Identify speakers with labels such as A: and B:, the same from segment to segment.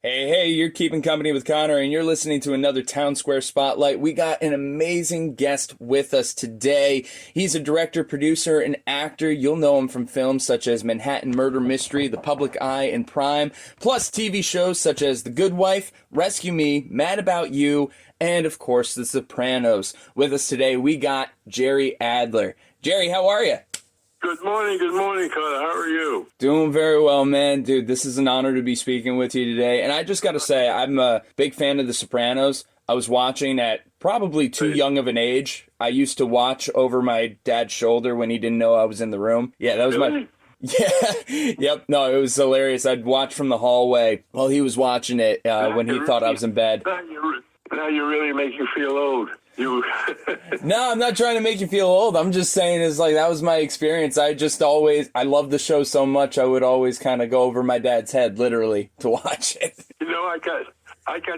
A: Hey, you're keeping company with Connor, and you're listening to another Townsquare Spotlight. We got an amazing guest with us today. He's a director, producer, and actor. You'll know him from films such as Manhattan Murder Mystery, The Public Eye, and Prime, plus TV shows such as The Good Wife, Rescue Me, Mad About You, and, of course, The Sopranos. With us today, we got Jerry Adler. Jerry, how are you?
B: Good morning, Connor. How are you?
A: Doing very well, man. Dude, this is an honor to be speaking with you today. And I just got to say, I'm a big fan of The Sopranos. I was watching at probably too young of an age. I used to watch over my dad's shoulder when he didn't know I was in the room. Yeah, that was
B: Really?
A: Yeah, yep. No, it was hilarious. I'd watch from the hallway while he was watching it when he thought I was in bed.
B: Now you really make you feel old. You.
A: No, I'm not trying to make you feel old. I'm just saying it's like that was my experience. I love the show so much. I would always kind of go over my dad's head, literally, to watch it.
B: You know, I got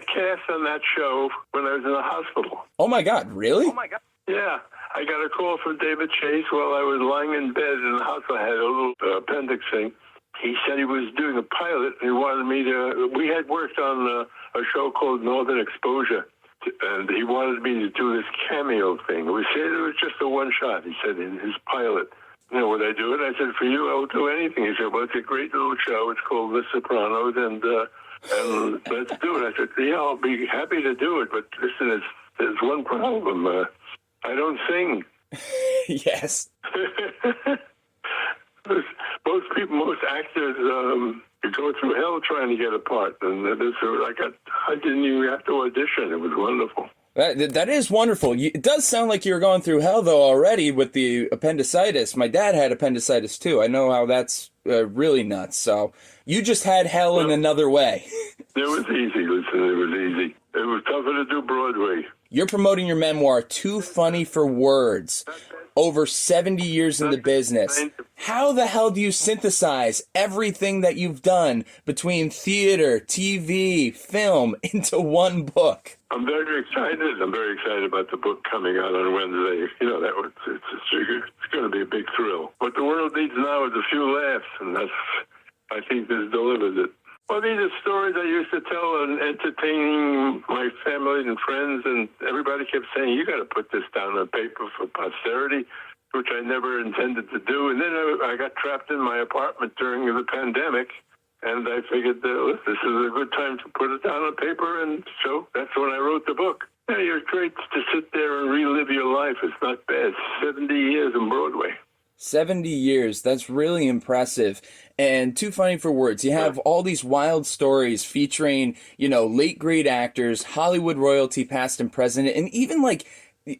B: cast on that show when I was in the hospital.
A: Oh my God, really?
B: Oh my God. Yeah, I got a call from David Chase while I was lying in bed in the hospital. I had a little appendix thing. He said he was doing a pilot, and he wanted me to. We had worked on a show called Northern Exposure. And he wanted me to do this cameo thing. We said it was just a one shot. He said in his pilot, you know, would I do it? I said, for you, I will do anything. He said, well, it's a great little show. It's called The Sopranos, and let's do it. I said, yeah, I'll be happy to do it. But listen, there's one problem. I don't sing.
A: Yes.
B: Most actors go through hell trying to get a part, and I didn't even have to audition. It was wonderful.
A: That is wonderful. It does sound like you were going through hell, though, already with the appendicitis. My dad had appendicitis, too. I know how that's really nuts. So you just had hell in another way.
B: It was easy. Listen, it was easy. It was tougher to do Broadway.
A: You're promoting your memoir, Too Funny for Words. Over 70 years in the business. How the hell do you synthesize everything that you've done between theater, TV, film into one book?
B: I'm very excited. I'm very excited about the book coming out on Wednesday. You know, it's going to be a big thrill. What the world needs now is a few laughs, and I think this delivers it. Well, these are stories I used to tell and entertaining my family and friends, and everybody kept saying, you got to put this down on paper for posterity, which I never intended to do. And then I got trapped in my apartment during the pandemic, and I figured this is a good time to put it down on paper, and so that's when I wrote the book. Yeah, you're great to sit there and relive your life. It's not bad. 70 years in Broadway.
A: 70 years. That's really impressive. And Too Funny for Words. You have all these wild stories featuring, late great actors, Hollywood royalty, past and present, and even like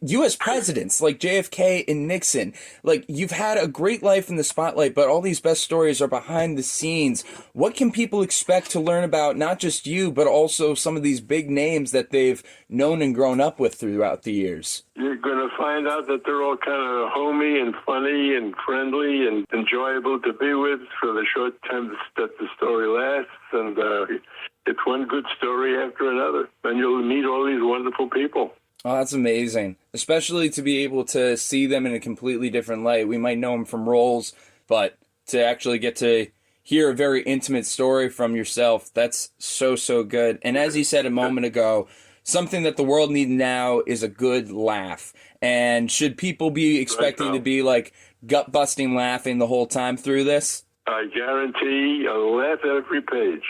A: U.S. presidents like JFK and Nixon. Like, you've had a great life in the spotlight, but all these best stories are behind the scenes. What can people expect to learn about not just you, but also some of these big names that they've known and grown up with throughout the years?
B: You're going to find out that they're all kind of homey and funny and friendly and enjoyable to be with for the short time that the story lasts. And it's one good story after another. And you'll meet all these wonderful people.
A: Oh, that's amazing, especially to be able to see them in a completely different light. We might know them from roles, but to actually get to hear a very intimate story from yourself, that's so, so good. And as you said a moment ago, something that the world needs now is a good laugh. And should people be expecting to be like gut-busting laughing the whole time through this?
B: I guarantee you'll laugh every page.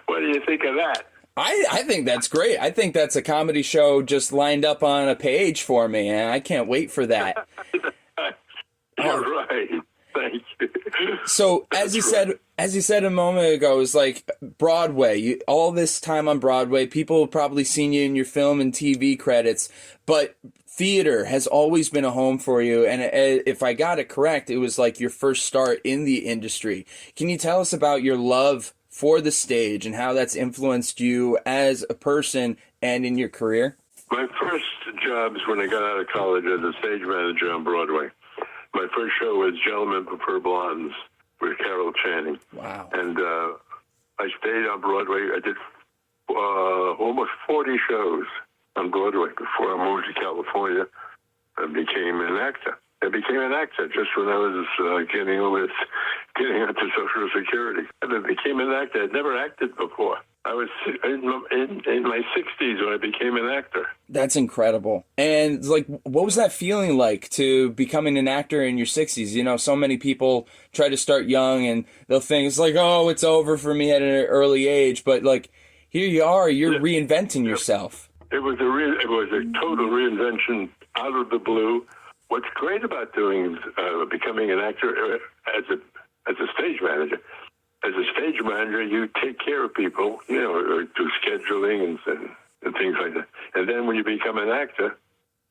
B: What do you think of that?
A: I think that's great. I think that's a comedy show just lined up on a page for me, and I can't wait for that.
B: You're right. Thank you.
A: So, as you said a moment ago, it's like Broadway. All this time on Broadway, people have probably seen you in your film and TV credits, but theater has always been a home for you. And if I got it correct, it was like your first start in the industry. Can you tell us about your love for the stage and how that's influenced you as a person and in your career?
B: My first jobs when I got out of college as a stage manager on Broadway. My first show was Gentlemen Prefer Blondes with Carol Channing.
A: Wow.
B: And I stayed on Broadway. I did almost 40 shows on Broadway before I moved to California and became an actor. I became an actor just when I was getting onto Social Security. And I became an actor. I'd never acted before. I was in my 60s when I became an actor.
A: That's incredible. And like, what was that feeling like to becoming an actor in your 60s? You know, so many people try to start young and they'll think it's like, oh, it's over for me at an early age. But like, here you are, you're reinventing yourself.
B: It was a total reinvention out of the blue. What's great about becoming an actor as a stage manager? As a stage manager, you take care of people, you know, or do scheduling and things like that. And then when you become an actor,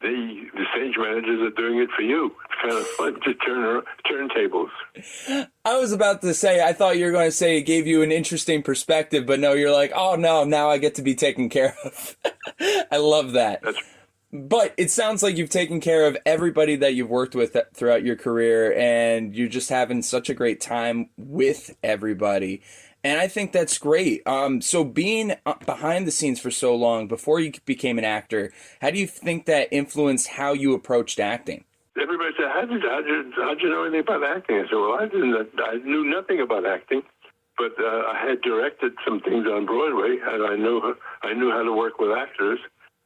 B: the stage managers are doing it for you. It's kind of fun to turn tables.
A: I was about to say, I thought you were going to say it gave you an interesting perspective, but no, you're like, oh no, now I get to be taken care of. I love that. But it sounds like you've taken care of everybody that you've worked with throughout your career, and you're just having such a great time with everybody. And I think that's great. So being behind the scenes for so long, before you became an actor, how do you think that influenced how you approached acting?
B: Everybody said, how'd you know anything about acting? I said, well, I knew nothing about acting, but I had directed some things on Broadway, and I knew how to work with actors.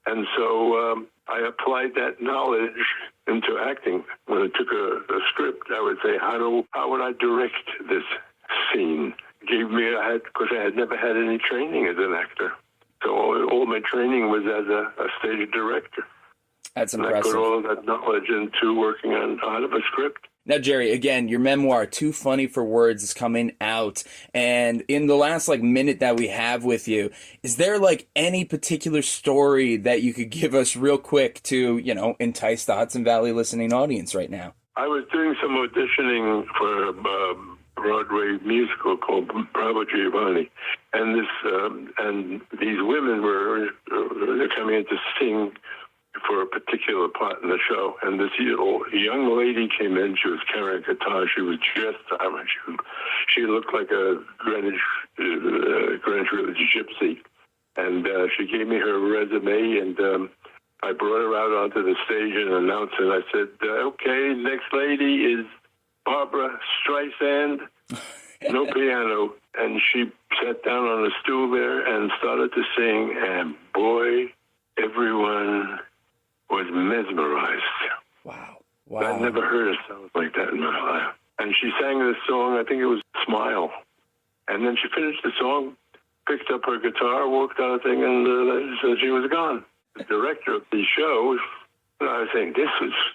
B: And so I applied that knowledge into acting. When I took a script, I would say, how would I direct this scene? Because I had never had any training as an actor. So all my training was as a stage director.
A: That's
B: and
A: impressive.
B: I put all of that knowledge into working on a script.
A: Now, Jerry, again, your memoir, Too Funny for Words, is coming out. And in the last minute that we have with you, is there any particular story that you could give us real quick to, entice the Hudson Valley listening audience right now?
B: I was doing some auditioning for a Broadway musical called Bravo Giovanni. And these women they're coming in to sing for a particular part in the show, and this young lady came in. She was carrying a guitar. She was dressed. She looked like a Greenwich Village gypsy, and she gave me her resume, and I brought her out onto the stage and announced it. I said, "Okay, next lady is Barbara Streisand, no piano," and she sat down on a stool there and started to sing, and boy, everyone was mesmerized.
A: Wow.
B: I'd never heard a sound like that in my life. And she sang this song, I think it was Smile. And then she finished the song, picked up her guitar, walked out, and so she was gone. The director of the show, I was saying,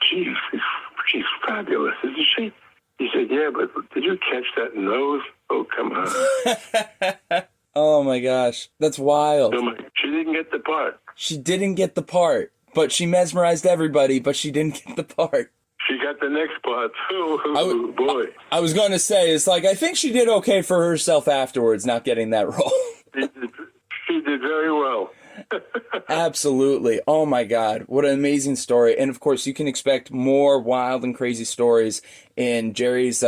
B: she's fabulous, isn't she? He said, yeah, but did you catch that nose? Oh, come on.
A: Oh, my gosh. That's wild.
B: She didn't get the part.
A: She didn't get the part. But she mesmerized everybody, but she didn't get the part.
B: She got the next part. Oh, boy.
A: I was going to say, it's I think she did okay for herself afterwards, not getting that role.
B: She did very well.
A: Absolutely. Oh, my God. What an amazing story. And, of course, you can expect more wild and crazy stories in Jerry's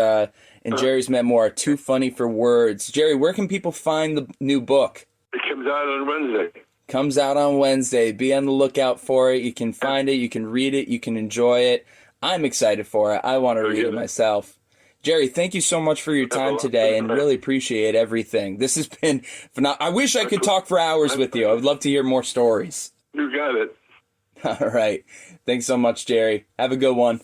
A: memoir, Too Funny for Words. Jerry, where can people find the new book?
B: It comes out on Wednesday.
A: Comes out on Wednesday. Be on the lookout for it. You can find it. You can read it. You can enjoy it. I'm excited for it. I want to read it myself. Jerry, thank you so much for your time today, and really appreciate everything. This has been phenomenal. I wish I could talk for hours with you. I would love to hear more stories.
B: You got it.
A: All right. Thanks so much, Jerry. Have a good one.